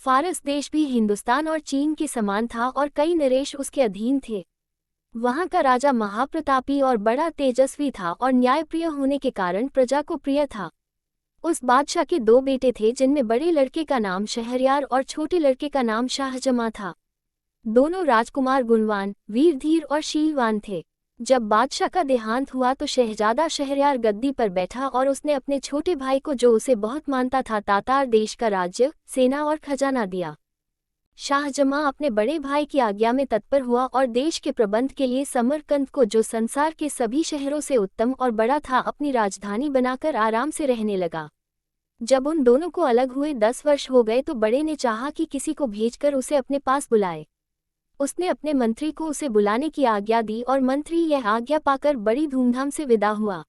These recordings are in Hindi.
फारस देश भी हिंदुस्तान और चीन के समान था और कई नरेश उसके अधीन थे। वहां का राजा महाप्रतापी और बड़ा तेजस्वी था और न्यायप्रिय होने के कारण प्रजा को प्रिय था। उस बादशाह के दो बेटे थे जिनमें बड़े लड़के का नाम शहरयार और छोटे लड़के का नाम शाहजमां था। दोनों राजकुमार गुणवान, वीरधीर और शीलवान थे। जब बादशाह का देहांत हुआ तो शहजादा शहरयार गद्दी पर बैठा और उसने अपने छोटे भाई को, जो उसे बहुत मानता था, तातार देश का राज्य, सेना और खजाना दिया। शाहजमां अपने बड़े भाई की आज्ञा में तत्पर हुआ और देश के प्रबंध के लिए समरकंद को, जो संसार के सभी शहरों से उत्तम और बड़ा था, अपनी राजधानी बनाकर आराम से रहने लगा। जब उन दोनों को अलग हुए 10 वर्ष हो गए तो बड़े ने चाहा कि किसी को भेजकर उसे अपने पास बुलाए। उसने अपने मंत्री को उसे बुलाने की आज्ञा दी और मंत्री यह आज्ञा पाकर बड़ी धूमधाम से विदा हुआ।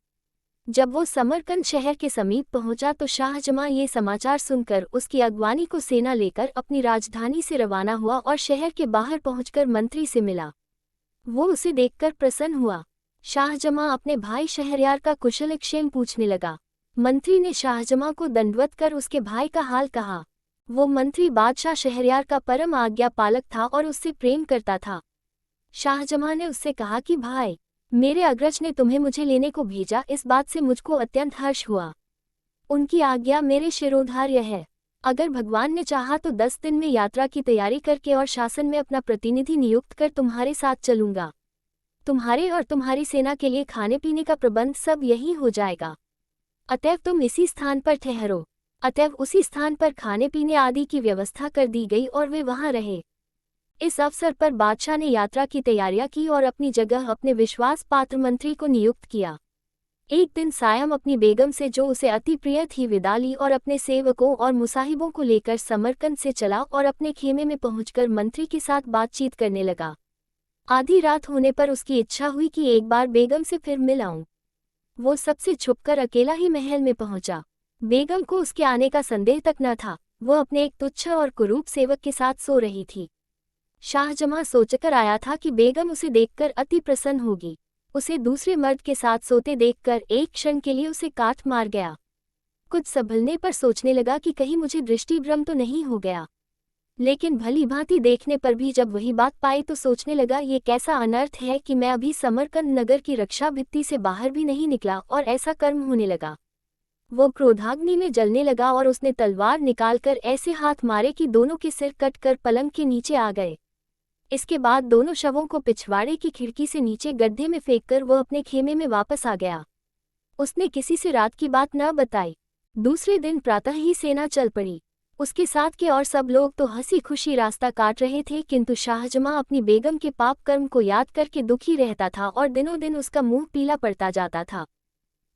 जब वो समरकंद शहर के समीप पहुंचा तो शाहजमां ये समाचार सुनकर उसकी अगवानी को सेना लेकर अपनी राजधानी से रवाना हुआ और शहर के बाहर पहुंचकर मंत्री से मिला। वो उसे देखकर प्रसन्न हुआ। शाहजमां अपने भाई शहरयार का कुशलक्षेम पूछने लगा। मंत्री ने शाहजमां को दंडवत कर उसके भाई का हाल कहा। वो मंत्री बादशाह शहरयार का परम आज्ञा पालक था और उससे प्रेम करता था। शाहजमां ने उससे कहा कि भाई, मेरे अग्रज ने तुम्हें मुझे लेने को भेजा, इस बात से मुझको अत्यंत हर्ष हुआ। उनकी आज्ञा मेरे शिरोधार्य है। अगर भगवान ने चाहा तो 10 दिन में यात्रा की तैयारी करके और शासन में अपना प्रतिनिधि नियुक्त कर तुम्हारे साथ चलूंगा। तुम्हारे और तुम्हारी सेना के लिए खाने पीने का प्रबंध सब यही हो जाएगा। अतएव तुम इसी स्थान पर ठहरो। अतएव उसी स्थान पर खाने पीने आदि की व्यवस्था कर दी गई और वे वहां रहे। इस अवसर पर बादशाह ने यात्रा की तैयारियां की और अपनी जगह अपने विश्वास पात्र मंत्री को नियुक्त किया। एक दिन सायं अपनी बेगम से, जो उसे अति प्रिय थी, विदा ली और अपने सेवकों और मुसाहिबों को लेकर समरकंद से चला और अपने खेमे में पहुंचकर मंत्री के साथ बातचीत करने लगा। आधी रात होने पर उसकी इच्छा हुई कि एक बार बेगम से फिर मिल आऊं। वो सबसे छुपकर अकेला ही महल में पहुंचा। बेगम को उसके आने का संदेह तक न था। वो अपने एक तुच्छ और कुरूप सेवक के साथ सो रही थी। शाहजमां सोचकर आया था कि बेगम उसे देखकर अति प्रसन्न होगी। उसे दूसरे मर्द के साथ सोते देखकर एक क्षण के लिए उसे काट मार गया। कुछ संभलने पर सोचने लगा कि कहीं मुझे दृष्टिभ्रम तो नहीं हो गया। लेकिन भली भांति देखने पर भी जब वही बात पाई तो सोचने लगा, ये कैसा अनर्थ है कि मैं अभी समरकंद नगर की रक्षा भित्ति से बाहर भी नहीं निकला और ऐसा कर्म होने लगा। वो क्रोधाग्नि में जलने लगा और उसने तलवार निकालकर ऐसे हाथ मारे कि दोनों के सिर कटकर पलंग के नीचे आ गए। इसके बाद दोनों शवों को पिछवाड़े की खिड़की से नीचे गड्ढे में फेंककर वह अपने खेमे में वापस आ गया। उसने किसी से रात की बात न बताई। दूसरे दिन प्रातः ही सेना चल पड़ी। उसके साथ के और सब लोग तो हंसी खुशी रास्ता काट रहे थे, किंतु शाहजमां अपनी बेगम के पाप कर्म को याद करके दुखी रहता था और दिनों दिन उसका मुंह पीला पड़ता जाता था।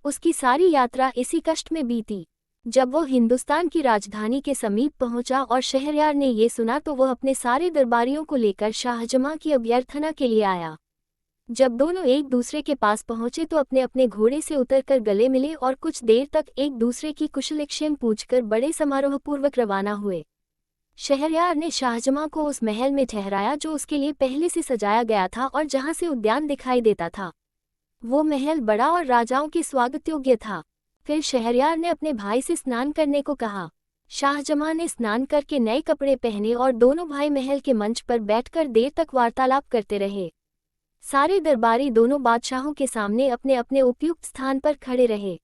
उसकी सारी यात्रा इसी कष्ट में बीती। जब वो हिंदुस्तान की राजधानी के समीप पहुंचा और शहरयार ने ये सुना तो वह अपने सारे दरबारियों को लेकर शाहजमां की अभ्यर्थना के लिए आया। जब दोनों एक दूसरे के पास पहुंचे तो अपने अपने घोड़े से उतरकर गले मिले और कुछ देर तक एक दूसरे की कुशलक्षेम पूछकर बड़े समारोहपूर्वक रवाना हुए। शहरयार ने शाहजमां को उस महल में ठहराया जो उसके लिए पहले से सजाया गया था और जहां से उद्यान दिखाई देता था। वो महल बड़ा और राजाओं के स्वागत योग्य था। फिर शहरयार ने अपने भाई से स्नान करने को कहा। शाहजमां ने स्नान करके नए कपड़े पहने और दोनों भाई महल के मंच पर बैठकर देर तक वार्तालाप करते रहे। सारे दरबारी दोनों बादशाहों के सामने अपने अपने उपयुक्त स्थान पर खड़े रहे।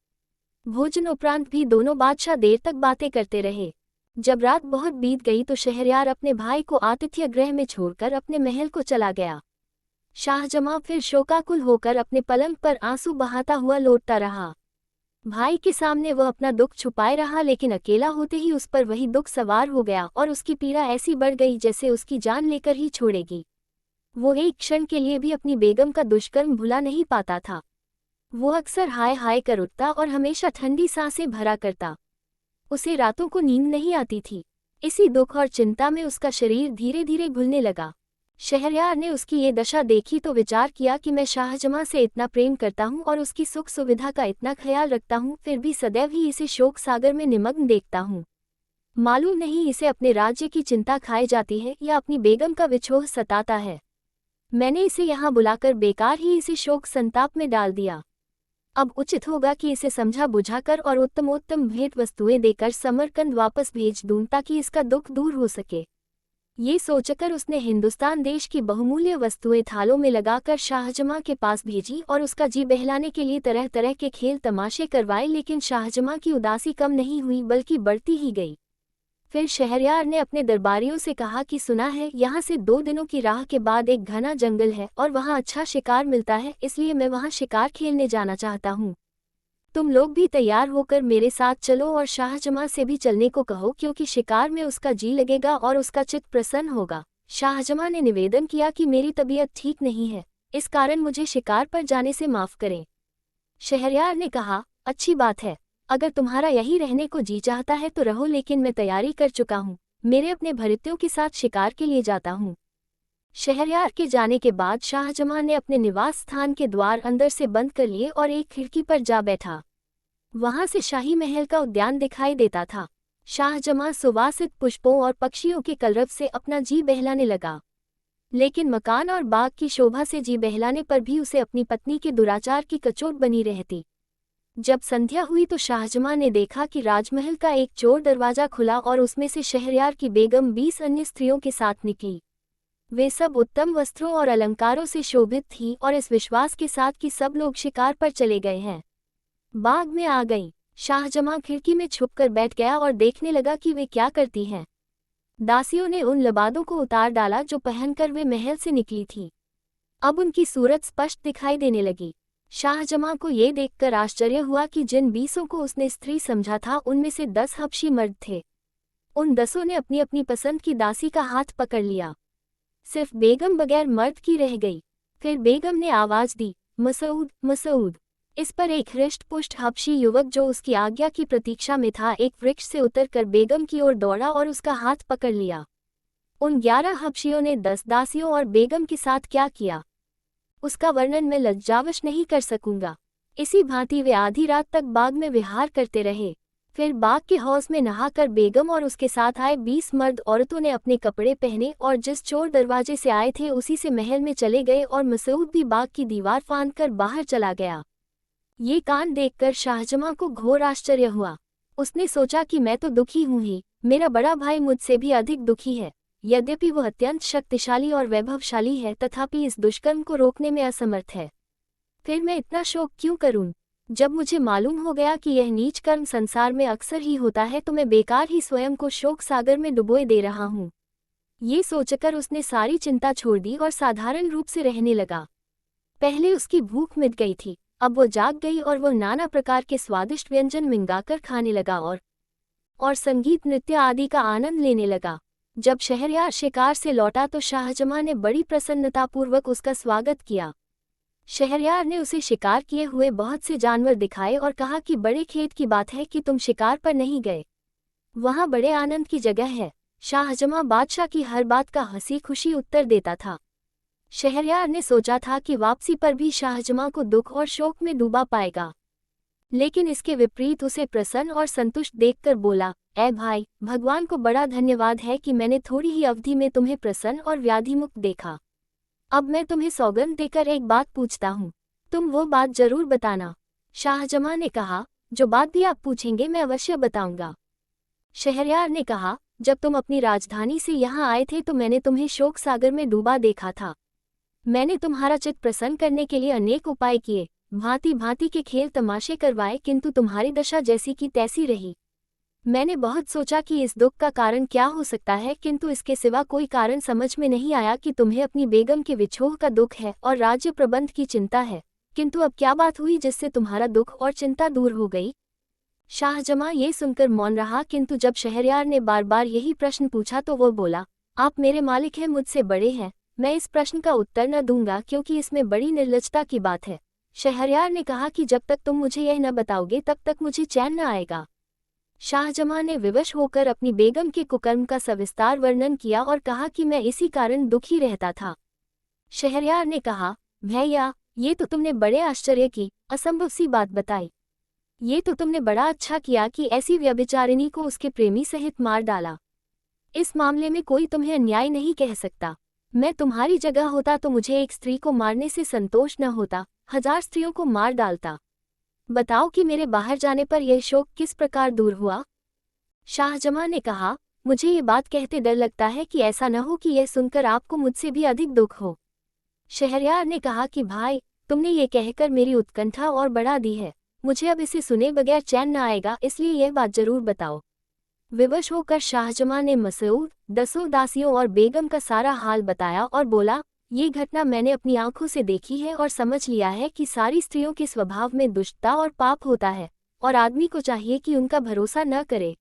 भोजन उपरांत भी दोनों बादशाह देर तक बातें करते रहे। जब रात बहुत बीत गई तो शहरयार अपने भाई को आतिथ्य गृह में छोड़कर अपने महल को चला गया। शाहजमां फिर शोकाकुल होकर अपने पलंग पर आंसू बहाता हुआ लौटता रहा। भाई के सामने वह अपना दुख छुपाए रहा, लेकिन अकेला होते ही उस पर वही दुख सवार हो गया और उसकी पीड़ा ऐसी बढ़ गई जैसे उसकी जान लेकर ही छोड़ेगी। वो एक क्षण के लिए भी अपनी बेगम का दुष्कर्म भुला नहीं पाता था। वो अक्सर हाय हाय कर उठता और हमेशा ठंडी सांसें भरा करता। उसे रातों को नींद नहीं आती थी। इसी दुख और चिंता में उसका शरीर धीरे धीरे घुलने लगा। शहरयार ने उसकी ये दशा देखी तो विचार किया कि मैं शाहजमां से इतना प्रेम करता हूँ और उसकी सुख सुविधा का इतना ख्याल रखता हूँ, फिर भी सदैव ही इसे शोक सागर में निमग्न देखता हूँ। मालूम नहीं इसे अपने राज्य की चिंता खाए जाती है या अपनी बेगम का विछोह सताता है। मैंने इसे यहाँ बुलाकर बेकार ही इसे शोक संताप में डाल दिया। अब उचित होगा कि इसे समझा बुझाकर और उत्तमोत्तम भेंट वस्तुएं देकर समरकंद वापस भेज दूं ताकि इसका दुख दूर हो सके। ये सोचकर उसने हिंदुस्तान देश की बहुमूल्य वस्तुएं थालों में लगाकर शाहजमां के पास भेजी और उसका जी बहलाने के लिए तरह तरह के खेल तमाशे करवाए, लेकिन शाहजमां की उदासी कम नहीं हुई बल्कि बढ़ती ही गई। फिर शहरयार ने अपने दरबारियों से कहा कि सुना है यहाँ से 2 दिनों की राह के बाद एक घना जंगल है और वहाँ अच्छा शिकार मिलता है, इसलिए मैं वहाँ शिकार खेलने जाना चाहता हूँ। तुम लोग भी तैयार होकर मेरे साथ चलो और शाहजमां से भी चलने को कहो, क्योंकि शिकार में उसका जी लगेगा और उसका चित्त प्रसन्न होगा। शाहजमां ने निवेदन किया कि मेरी तबीयत ठीक नहीं है, इस कारण मुझे शिकार पर जाने से माफ करें। शहरयार ने कहा, अच्छी बात है, अगर तुम्हारा यही रहने को जी चाहता है तो रहो, लेकिन मैं तैयारी कर चुका हूँ, मेरे अपने भृत्यों के साथ शिकार के लिए जाता हूँ। शहरयार के जाने के बाद शाहजमां ने अपने निवास स्थान के द्वार अंदर से बंद कर लिए और एक खिड़की पर जा बैठा। वहां से शाही महल का उद्यान दिखाई देता था। शाहजमां सुवासित पुष्पों और पक्षियों के कलरव से अपना जी बहलाने लगा, लेकिन मकान और बाग की शोभा से जी बहलाने पर भी उसे अपनी पत्नी के दुराचार की कचोट बनी रहती। जब संध्या हुई तो शाहजमां ने देखा कि राजमहल का एक चोर दरवाजा खुला और उसमें से शहरयार की बेगम 20 अन्य स्त्रियों के साथ निकली। वे सब उत्तम वस्त्रों और अलंकारों से शोभित थीं और इस विश्वास के साथ कि सब लोग शिकार पर चले गए हैं, बाग में आ गईं। शाहजमां खिड़की में छुपकर बैठ गया और देखने लगा कि वे क्या करती हैं। दासियों ने उन लबादों को उतार डाला जो पहनकर वे महल से निकली थीं। अब उनकी सूरत स्पष्ट दिखाई देने लगी। शाहजमां को ये देखकर आश्चर्य हुआ कि जिन 20 को उसने स्त्री समझा था उनमें से 10 हबशी मर्द थे। उन 10 ने अपनी अपनी पसंद की दासी का हाथ पकड़ लिया, सिर्फ बेगम बगैर मर्द की रह गई। फिर बेगम ने आवाज दी, मसूद मसूद। इस पर एक हृष्ट-पुष्ट हबशी युवक जो उसकी आज्ञा की प्रतीक्षा में था एक वृक्ष से उतरकर बेगम की ओर दौड़ा और उसका हाथ पकड़ लिया। उन 11 हबशियों ने 10 दासियों और बेगम के साथ क्या किया, उसका वर्णन मैं लज्जावश नहीं कर सकूंगा। इसी भांति वे आधी रात तक बाग में विहार करते रहे। फिर बाग के हौज में नहाकर बेगम और उसके साथ आए 20 मर्द औरतों ने अपने कपड़े पहने और जिस चोर दरवाजे से आए थे उसी से महल में चले गए और मसूद भी बाग की दीवार फांदकर बाहर चला गया। ये कांड देखकर शाहजमां को घोर आश्चर्य हुआ। उसने सोचा कि मैं तो दुखी हूं ही, मेरा बड़ा भाई मुझसे भी अधिक दुखी है। यद्यपि वह अत्यंत शक्तिशाली और वैभवशाली है, तथापि इस दुष्कर्म को रोकने में असमर्थ है। फिर मैं इतना शोक क्यों करूं? जब मुझे मालूम हो गया कि यह नीच कर्म संसार में अक्सर ही होता है तो मैं बेकार ही स्वयं को शोक सागर में डुबोए दे रहा हूँ। ये सोचकर उसने सारी चिंता छोड़ दी और साधारण रूप से रहने लगा। पहले उसकी भूख मिट गई थी, अब वो जाग गई और वह नाना प्रकार के स्वादिष्ट व्यंजन मिंगाकर खाने लगा और संगीत नृत्य आदि का आनंद लेने लगा। जब शहरयार शिकार से लौटा तो शाहजमां ने बड़ी प्रसन्नतापूर्वक उसका स्वागत किया। शहरयार ने उसे शिकार किए हुए बहुत से जानवर दिखाए और कहा कि बड़े खेद की बात है कि तुम शिकार पर नहीं गए, वहां बड़े आनंद की जगह है। शाहजमां बादशाह की हर बात का हंसी खुशी उत्तर देता था। शहरयार ने सोचा था कि वापसी पर भी शाहजमां को दुख और शोक में डूबा पाएगा, लेकिन इसके विपरीत उसे प्रसन्न और संतुष्ट देखकर बोला, ऐ भाई, भगवान को बड़ा धन्यवाद है कि मैंने थोड़ी ही अवधि में तुम्हें प्रसन्न और व्याधिमुक्त देखा। अब मैं तुम्हें सौगंध देकर एक बात पूछता हूँ, तुम वो बात जरूर बताना। शाहजमां ने कहा, जो बात भी आप पूछेंगे मैं अवश्य बताऊंगा। शहरयार ने कहा, जब तुम अपनी राजधानी से यहाँ आए थे तो मैंने तुम्हें शोक सागर में डूबा देखा था। मैंने तुम्हारा चित्त प्रसन्न करने के लिए अनेक उपाय किए, भांति भांति के खेल तमाशे करवाए, किंतु तुम्हारी दशा जैसी की तैसी रही। मैंने बहुत सोचा कि इस दुख का कारण क्या हो सकता है, किंतु इसके सिवा कोई कारण समझ में नहीं आया कि तुम्हें अपनी बेगम के विछोह का दुख है और राज्य प्रबंध की चिंता है। किंतु अब क्या बात हुई जिससे तुम्हारा दुख और चिंता दूर हो गई? शाहजमां ये सुनकर मौन रहा, किंतु जब शहरयार ने बार बार यही प्रश्न पूछा तो वो बोला, आप मेरे मालिक हैं, मुझसे बड़े हैं, मैं इस प्रश्न का उत्तर न दूंगा क्योंकि इसमें बड़ी निर्लजता की बात है। शहरयार ने कहा कि जब तक तुम मुझे यह न बताओगे तब तक मुझे चैन न आएगा। शाहजमां ने विवश होकर अपनी बेगम के कुकर्म का सविस्तार वर्णन किया और कहा कि मैं इसी कारण दुखी रहता था। शहरयार ने कहा, भैया, ये तो तुमने बड़े आश्चर्य की असंभव सी बात बताई। ये तो तुमने बड़ा अच्छा किया कि ऐसी व्यभिचारिणी को उसके प्रेमी सहित मार डाला। इस मामले में कोई तुम्हें अन्याय नहीं कह सकता। मैं तुम्हारी जगह होता तो मुझे एक स्त्री को मारने से संतोष न होता, 1000 स्त्रियों को मार डालता। बताओ कि मेरे बाहर जाने पर यह शोक किस प्रकार दूर हुआ। शाहजमां ने कहा, मुझे ये बात कहते डर लगता है कि ऐसा न हो कि यह सुनकर आपको मुझसे भी अधिक दुख हो। शहरयार ने कहा कि भाई, तुमने ये कहकर मेरी उत्कंठा और बढ़ा दी है। मुझे अब इसे सुने बगैर चैन न आएगा, इसलिए यह बात जरूर बताओ। विवश होकर शाहजमां ने मसऊद, 10 दासियों और बेगम का सारा हाल बताया और बोला, ये घटना मैंने अपनी आंखों से देखी है और समझ लिया है कि सारी स्त्रियों के स्वभाव में दुष्टता और पाप होता है, और आदमी को चाहिए कि उनका भरोसा न करे।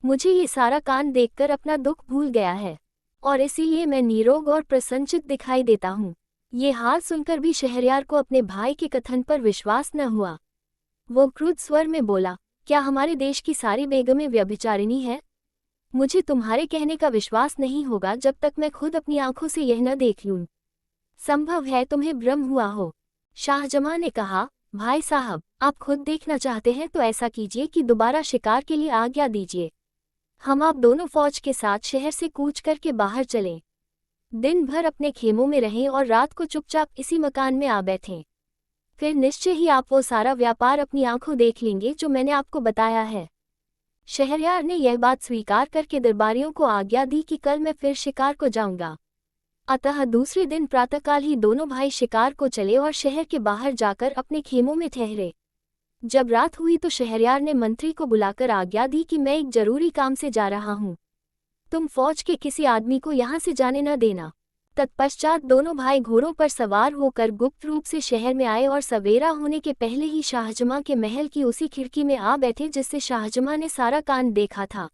मुझे ये सारा कांड देखकर अपना दुख भूल गया है, और इसीलिए मैं निरोग और प्रसन्नचित दिखाई देता हूँ। ये हाल सुनकर भी शहरयार को अपने भाई के कथन पर विश्वास न हुआ। वो क्रुद्ध स्वर में बोला, क्या हमारे देश की सारी बेगमें व्यभिचारिणी हैं? मुझे तुम्हारे कहने का विश्वास नहीं होगा जब तक मैं खुद अपनी आंखों से यह न देख लूं। संभव है तुम्हें भ्रम हुआ हो। शाहजमां ने कहा, भाई साहब, आप खुद देखना चाहते हैं तो ऐसा कीजिए कि दोबारा शिकार के लिए आज्ञा दीजिए। हम आप दोनों फौज के साथ शहर से कूच करके बाहर चलें। दिन भर अपने खेमों में रहें और रात को चुपचाप इसी मकान में आ बैठें। फिर निश्चय ही आप वो सारा व्यापार अपनी आंखों देख लेंगे जो मैंने आपको बताया है। शहरयार ने यह बात स्वीकार करके दरबारियों को आज्ञा दी कि कल मैं फिर शिकार को जाऊंगा। अतः दूसरे दिन प्रातःकाल ही दोनों भाई शिकार को चले और शहर के बाहर जाकर अपने खेमों में ठहरे। जब रात हुई तो शहरयार ने मंत्री को बुलाकर आज्ञा दी कि मैं एक जरूरी काम से जा रहा हूँ, तुम फौज के किसी आदमी को यहाँ से जाने न देना। तत्पश्चात दोनों भाई घोड़ों पर सवार होकर गुप्त रूप से शहर में आए और सवेरा होने के पहले ही शाहजमां के महल की उसी खिड़की में आ बैठे जिससे शाहजमां ने सारा कांड देखा था।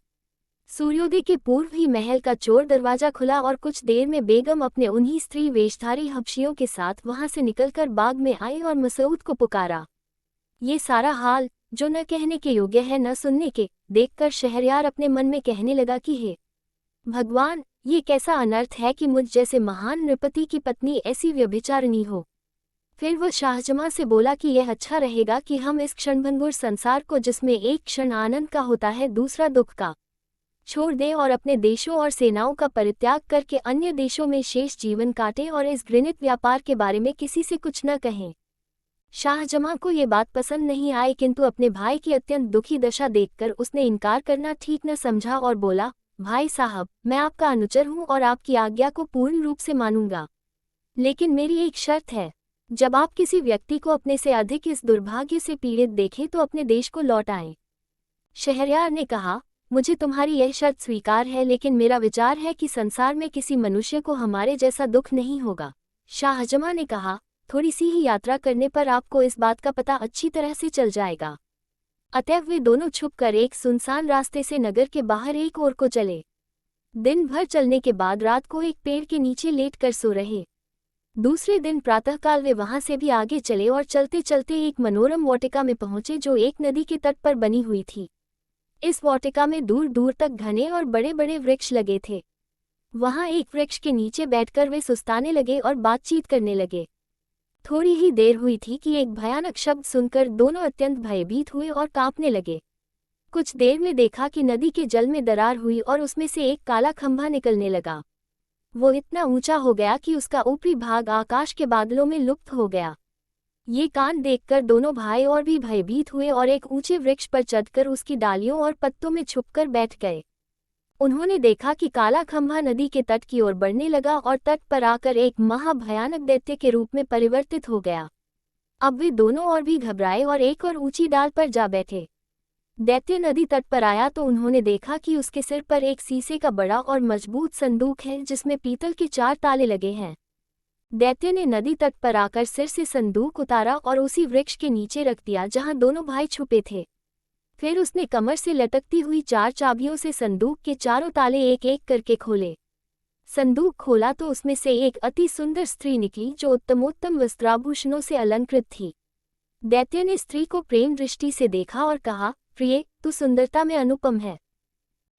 सूर्योदय के पूर्व ही महल का चोर दरवाजा खुला और कुछ देर में बेगम अपने उन्हीं स्त्री वेशधारी हबशियों के साथ वहां से निकलकर बाग में आई और मसऊद को पुकारा। ये सारा हाल, जो न कहने के योग्य है न सुनने के, देखकर शहरयार अपने मन में कहने लगा कि हे भगवान, ये कैसा अनर्थ है कि मुझ जैसे महान नृपति की पत्नी ऐसी व्यभिचारिणी हो। फिर वो शाहजमां से बोला कि यह अच्छा रहेगा कि हम इस क्षणभंगुर संसार को, जिसमें एक क्षण आनंद का होता है दूसरा दुख का, छोड़ दें और अपने देशों और सेनाओं का परित्याग करके अन्य देशों में शेष जीवन काटें और इस घृणित व्यापार के बारे में किसी से कुछ न कहें। शाहजमां को ये बात पसंद नहीं आई, किंतु अपने भाई की अत्यंत दुखी दशा देखकर उसने इनकार करना ठीक न समझा और बोला, भाई साहब, मैं आपका अनुचर हूँ और आपकी आज्ञा को पूर्ण रूप से मानूंगा, लेकिन मेरी एक शर्त है। जब आप किसी व्यक्ति को अपने से अधिक इस दुर्भाग्य से पीड़ित देखें तो अपने देश को लौट आएं। शहरयार ने कहा, मुझे तुम्हारी यह शर्त स्वीकार है, लेकिन मेरा विचार है कि संसार में किसी मनुष्य को हमारे जैसा दुख नहीं होगा। शाहजमां ने कहा, थोड़ी सी ही यात्रा करने पर आपको इस बात का पता अच्छी तरह से चल जाएगा। अतएव वे दोनों छुपकर एक सुनसान रास्ते से नगर के बाहर एक ओर को चले। दिन भर चलने के बाद रात को एक पेड़ के नीचे लेट कर सो रहे। दूसरे दिन प्रातःकाल वे वहां से भी आगे चले और चलते चलते एक मनोरम वाटिका में पहुंचे जो एक नदी के तट पर बनी हुई थी। इस वाटिका में दूर दूर तक घने और बड़े बड़े वृक्ष लगे थे। वहां एक वृक्ष के नीचे बैठकर वे सुस्ताने लगे और बातचीत करने लगे। थोड़ी ही देर हुई थी कि एक भयानक शब्द सुनकर दोनों अत्यंत भयभीत हुए और कांपने लगे। कुछ देर में देखा कि नदी के जल में दरार हुई और उसमें से एक काला खंभा निकलने लगा। वो इतना ऊंचा हो गया कि उसका ऊपरी भाग आकाश के बादलों में लुप्त हो गया। ये कांड देखकर दोनों भाई और भी भयभीत हुए और एक ऊंचे वृक्ष पर चढ़कर उसकी डालियों और पत्तों में छुपकर बैठ गए। उन्होंने देखा कि काला खंभा नदी के तट की ओर बढ़ने लगा और तट पर आकर एक महाभयानक दैत्य के रूप में परिवर्तित हो गया। अब वे दोनों और भी घबराए और एक और ऊंची डाल पर जा बैठे। दैत्य नदी तट पर आया तो उन्होंने देखा कि उसके सिर पर एक शीशे का बड़ा और मजबूत संदूक है जिसमें पीतल के 4 ताले लगे हैं। दैत्य ने नदी तट पर आकर सिर से संदूक उतारा और उसी वृक्ष के नीचे रख दिया जहां दोनों भाई छुपे थे। फिर उसने कमर से लटकती हुई 4 चाबियों से संदूक के चारों ताले एक एक करके खोले। संदूक खोला तो उसमें से एक अति सुंदर स्त्री निकली जो उत्तमोत्तम वस्त्राभूषणों से अलंकृत थी। दैत्य ने स्त्री को प्रेम दृष्टि से देखा और कहा, प्रिय, तू सुंदरता में अनुपम है।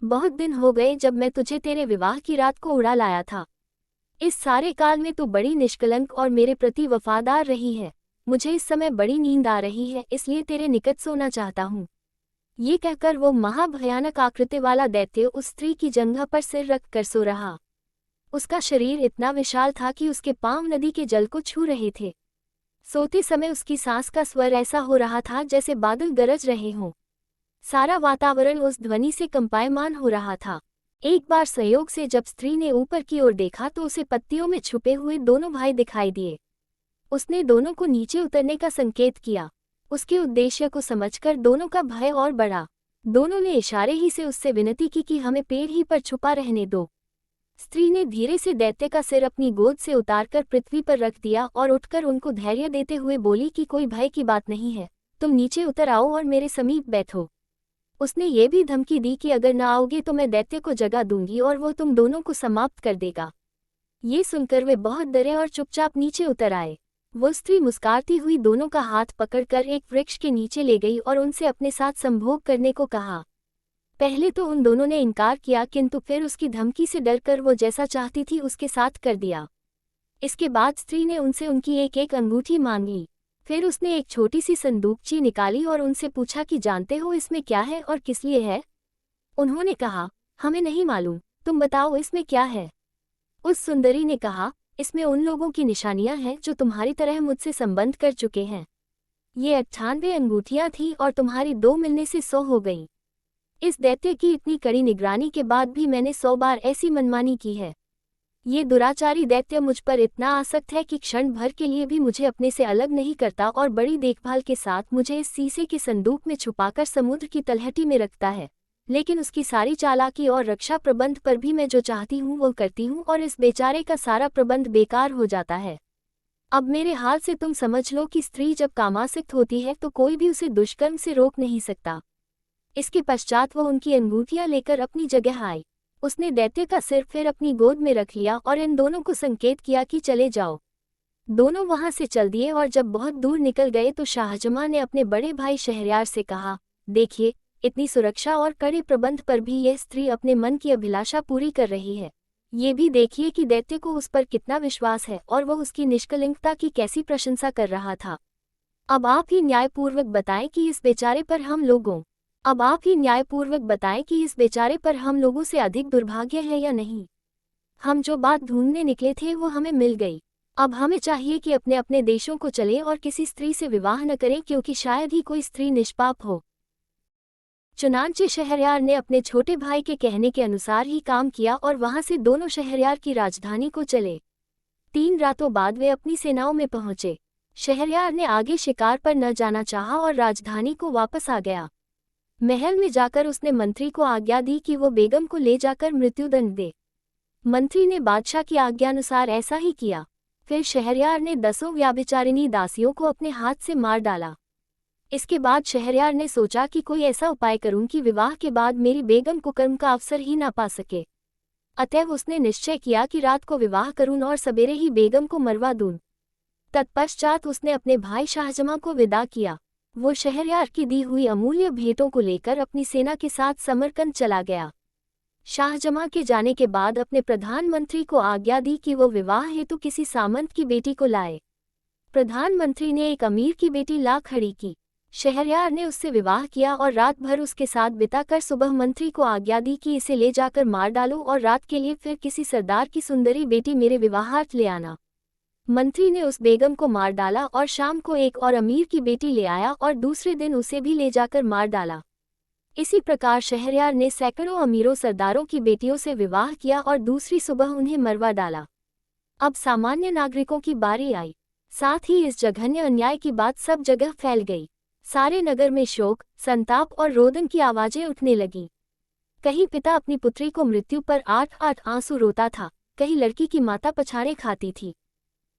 बहुत दिन हो गए जब मैं तुझे तेरे विवाह की रात को उड़ा लाया था। इस सारे काल में तू बड़ी निष्कलंक और मेरे प्रति वफादार रही है। मुझे इस समय बड़ी नींद आ रही है, इसलिए तेरे निकट सोना चाहता हूँ। ये कहकर वो महाभयानक आकृति वाला दैत्य उस स्त्री की जंघा पर सिर रख कर सो रहा। उसका शरीर इतना विशाल था कि उसके पांव नदी के जल को छू रहे थे। सोते समय उसकी सांस का स्वर ऐसा हो रहा था जैसे बादल गरज रहे हों। सारा वातावरण उस ध्वनि से कंपायमान हो रहा था। एक बार संयोग से जब स्त्री ने ऊपर की ओर देखा तो उसे पत्तियों में छुपे हुए दोनों भाई दिखाई दिए। उसने दोनों को नीचे उतरने का संकेत किया। उसके उद्देश्य को समझकर दोनों का भय और बढ़ा। दोनों ने इशारे ही से उससे विनती की कि हमें पेड़ ही पर छुपा रहने दो। स्त्री ने धीरे से दैत्य का सिर अपनी गोद से उतारकर पृथ्वी पर रख दिया और उठकर उनको धैर्य देते हुए बोली कि कोई भय की बात नहीं है, तुम नीचे उतर आओ और मेरे समीप बैठो। उसने ये भी धमकी दी कि अगर न आओगे तो मैं दैत्य को जगा दूंगी और वो तुम दोनों को समाप्त कर देगा। ये सुनकर वे बहुत डरे और चुपचाप नीचे उतर आए। वो स्त्री मुस्कुराती हुई दोनों का हाथ पकड़कर एक वृक्ष के नीचे ले गई और उनसे अपने साथ संभोग करने को कहा। पहले तो उन दोनों ने इनकार किया, किंतु फिर उसकी धमकी से डरकर वो जैसा चाहती थी उसके साथ कर दिया। इसके बाद स्त्री ने उनसे उनकी एक एक अंगूठी मांग ली। फिर उसने एक छोटी सी संदूकची निकाली और उनसे पूछा कि जानते हो इसमें क्या है और किस लिए है? उन्होंने कहा, हमें नहीं मालूम, तुम बताओ इसमें क्या है। उस सुंदरी ने कहा, इसमें उन लोगों की निशानियां हैं जो तुम्हारी तरह मुझसे संबंध कर चुके हैं। ये 98 अंगूठियां थीं और तुम्हारी 2 मिलने से 100 हो गई। इस दैत्य की इतनी कड़ी निगरानी के बाद भी मैंने 100 बार ऐसी मनमानी की है। ये दुराचारी दैत्य मुझ पर इतना आसक्त है कि क्षण भर के लिए भी मुझे अपने से अलग नहीं करता और बड़ी देखभाल के साथ मुझे इस शीशे के संदूक में छुपाकर समुद्र की तलहटी में रखता है। लेकिन उसकी सारी चालाकी और रक्षा प्रबंध पर भी मैं जो चाहती हूँ वो करती हूँ और इस बेचारे का सारा प्रबंध बेकार हो जाता है। अब मेरे हाल से तुम समझ लो कि स्त्री जब कामासक्त होती है तो कोई भी उसे दुष्कर्म से रोक नहीं सकता। इसके पश्चात वह उनकी अंगूठियां लेकर अपनी जगह आई। उसने दैत्य का सिर फिर अपनी गोद में रख लिया और इन दोनों को संकेत किया कि चले जाओ। दोनों वहां से चल दिए और जब बहुत दूर निकल गए तो शाहजमां ने अपने बड़े भाई शहरयार से कहा, देखिए, इतनी सुरक्षा और कड़े प्रबंध पर भी यह स्त्री अपने मन की अभिलाषा पूरी कर रही है। ये भी देखिए कि दैत्य को उस पर कितना विश्वास है और वह उसकी निष्कलंकता की कैसी प्रशंसा कर रहा था। अब आप ही न्यायपूर्वक बताएं कि इस बेचारे पर हम लोगों से अधिक दुर्भाग्य है या नहीं। हम जो बात ढूंढने निकले थे वो हमें मिल गई। अब हमें चाहिए कि अपने अपने देशों को चलें और किसी स्त्री से विवाह न करें, क्योंकि शायद ही कोई स्त्री निष्पाप हो। चुनांचे शहरयार ने अपने छोटे भाई के कहने के अनुसार ही काम किया और वहां से दोनों शहरयार की राजधानी को चले। 3 रातों बाद वे अपनी सेनाओं में पहुंचे। शहरयार ने आगे शिकार पर न जाना चाहा और राजधानी को वापस आ गया। महल में जाकर उसने मंत्री को आज्ञा दी कि वो बेगम को ले जाकर मृत्युदंड दे। मंत्री ने बादशाह की आज्ञानुसार ऐसा ही किया। फिर शहरयार ने 10 व्याभिचारिणी दासियों को अपने हाथ से मार डाला। इसके बाद शहरयार ने सोचा कि कोई ऐसा उपाय करूं कि विवाह के बाद मेरी बेगम को कर्म का अवसर ही ना पा सके। अतएव उसने निश्चय किया कि रात को विवाह करूं और सवेरे ही बेगम को मरवा दूं। तत्पश्चात उसने अपने भाई शाहजमां को विदा किया। वो शहरयार की दी हुई अमूल्य भेंटों को लेकर अपनी सेना के साथ समरकंद चला गया। शाहजमां के जाने के बाद अपने प्रधानमंत्री को आज्ञा दी कि वो विवाह हेतु किसी सामंत की बेटी को लाए। प्रधानमंत्री ने एक अमीर की बेटी ला खड़ी की। शहरयार ने उससे विवाह किया और रात भर उसके साथ बिताकर सुबह मंत्री को आज्ञा दी कि इसे ले जाकर मार डालो और रात के लिए फिर किसी सरदार की सुंदरी बेटी मेरे विवाहार्थ ले आना। मंत्री ने उस बेगम को मार डाला और शाम को एक और अमीर की बेटी ले आया और दूसरे दिन उसे भी ले जाकर मार डाला। इसी प्रकार शहरयार ने सैकड़ों अमीरों सरदारों की बेटियों से विवाह किया और दूसरी सुबह उन्हें मरवा डाला। अब सामान्य नागरिकों की बारी आई। साथ ही इस जघन्य अन्याय की बात सब जगह फैल गई। सारे नगर में शोक, संताप और रोदन की आवाजें उठने लगीं। कहीं पिता अपनी पुत्री को मृत्यु पर 8-8 आंसू रोता था, कहीं लड़की की माता पछाड़े खाती थी।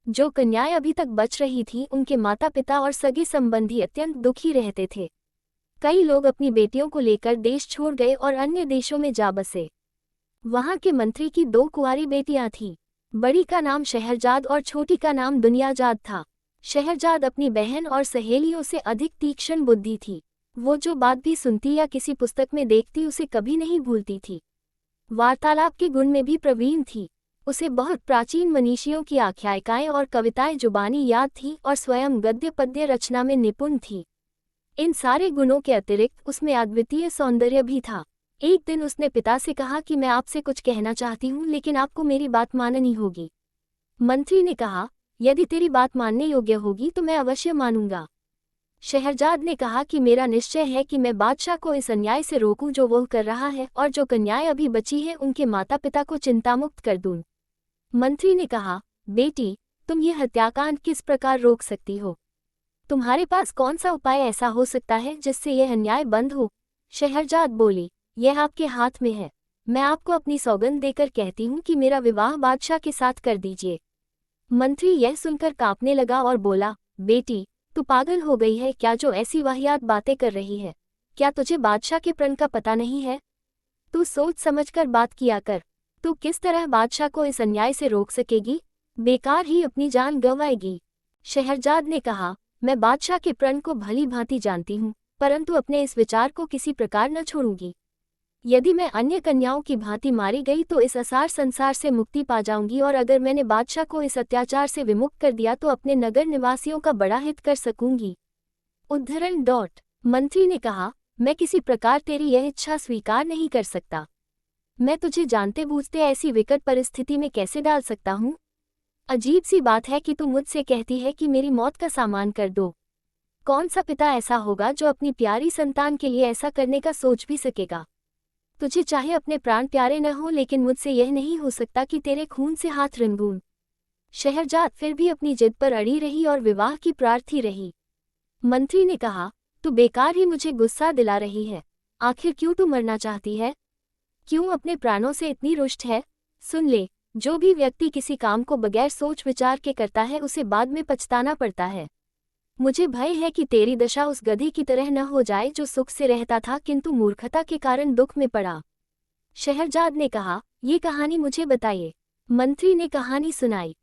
जो कन्याएं अभी तक बच रही थीं, उनके माता पिता और सगे संबंधी अत्यंत दुखी रहते थे। कई लोग अपनी बेटियों को लेकर देश छोड़ गए और अन्य देशों में जा बसे। वहां के मंत्री की 2 कुंवारी बेटियां थीं। बड़ी का नाम शहरजाद और छोटी का नाम दुनियाजाद था। शहरजाद अपनी बहन और सहेलियों से अधिक तीक्ष्ण बुद्धि थी। वो जो बात भी सुनती या किसी पुस्तक में देखती उसे कभी नहीं भूलती थी। वार्तालाप के गुण में भी प्रवीण थी। उसे बहुत प्राचीन मनीषियों की आख्यायिकाएं और कविताएं जुबानी याद थीं और स्वयं गद्य पद्य रचना में निपुण थी। इन सारे गुणों के अतिरिक्त उसमें अद्वितीय सौंदर्य भी था। एक दिन उसने पिता से कहा कि मैं आपसे कुछ कहना चाहती हूँ, लेकिन आपको मेरी बात माननी होगी। मंत्री ने कहा, यदि तेरी बात मानने योग्य होगी तो मैं अवश्य मानूंगा। शहरजाद ने कहा कि मेरा निश्चय है कि मैं बादशाह को इस अन्याय से रोकूं जो वह कर रहा है, और जो कन्याएं अभी बची हैं उनके माता पिता को चिंतामुक्त कर दूं। मंत्री ने कहा, बेटी, तुम ये हत्याकांड किस प्रकार रोक सकती हो? तुम्हारे पास कौन सा उपाय ऐसा हो सकता है जिससे यह अन्याय बंद हो? शहरजाद बोली, यह आपके हाथ में है। मैं आपको अपनी सौगंध देकर कहती हूँ कि मेरा विवाह बादशाह के साथ कर दीजिए। मंत्री यह सुनकर कांपने लगा और बोला, बेटी, तू पागल हो गई है क्या जो ऐसी वाहियात बातें कर रही है? क्या तुझे बादशाह के प्रण का पता नहीं है? तू सोच समझकर बात किया कर। तू किस तरह बादशाह को इस अन्याय से रोक सकेगी? बेकार ही अपनी जान गंवाएगी। शहरजाद ने कहा, मैं बादशाह के प्रण को भली भांति जानती हूँ, परंतु अपने इस विचार को किसी प्रकार न छोड़ूंगी। यदि मैं अन्य कन्याओं की भांति मारी गई तो इस असार संसार से मुक्ति पा जाऊंगी, और अगर मैंने बादशाह को इस अत्याचार से विमुक्त कर दिया तो अपने नगर निवासियों का बड़ा हित कर सकूंगी। उद्धरण डॉट। मंत्री ने कहा, मैं किसी प्रकार तेरी यह इच्छा स्वीकार नहीं कर सकता। मैं तुझे जानते बूझते ऐसी विकट परिस्थिति में कैसे डाल सकता हूँ? अजीब सी बात है कि तू मुझसे कहती है कि मेरी मौत का सामान कर दो। कौन सा पिता ऐसा होगा जो अपनी प्यारी संतान के लिए ऐसा करने का सोच भी सकेगा? तुझे चाहे अपने प्राण प्यारे न हो, लेकिन मुझसे यह नहीं हो सकता कि तेरे खून से हाथ रंगूं। शहरजाद फिर भी अपनी जिद पर अड़ी रही और विवाह की प्रार्थी रही। मंत्री ने कहा, तू बेकार ही मुझे गुस्सा दिला रही है। आखिर क्यों तू मरना चाहती है? क्यों अपने प्राणों से इतनी रुष्ट है? सुन ले, जो भी व्यक्ति किसी काम को बगैर सोच विचार के करता है उसे बाद में पछताना पड़ता है। मुझे भय है कि तेरी दशा उस गधी की तरह न हो जाए जो सुख से रहता था किंतु मूर्खता के कारण दुख में पड़ा। शहरजाद ने कहा, ये कहानी मुझे बताइए। मंत्री ने कहानी सुनाई।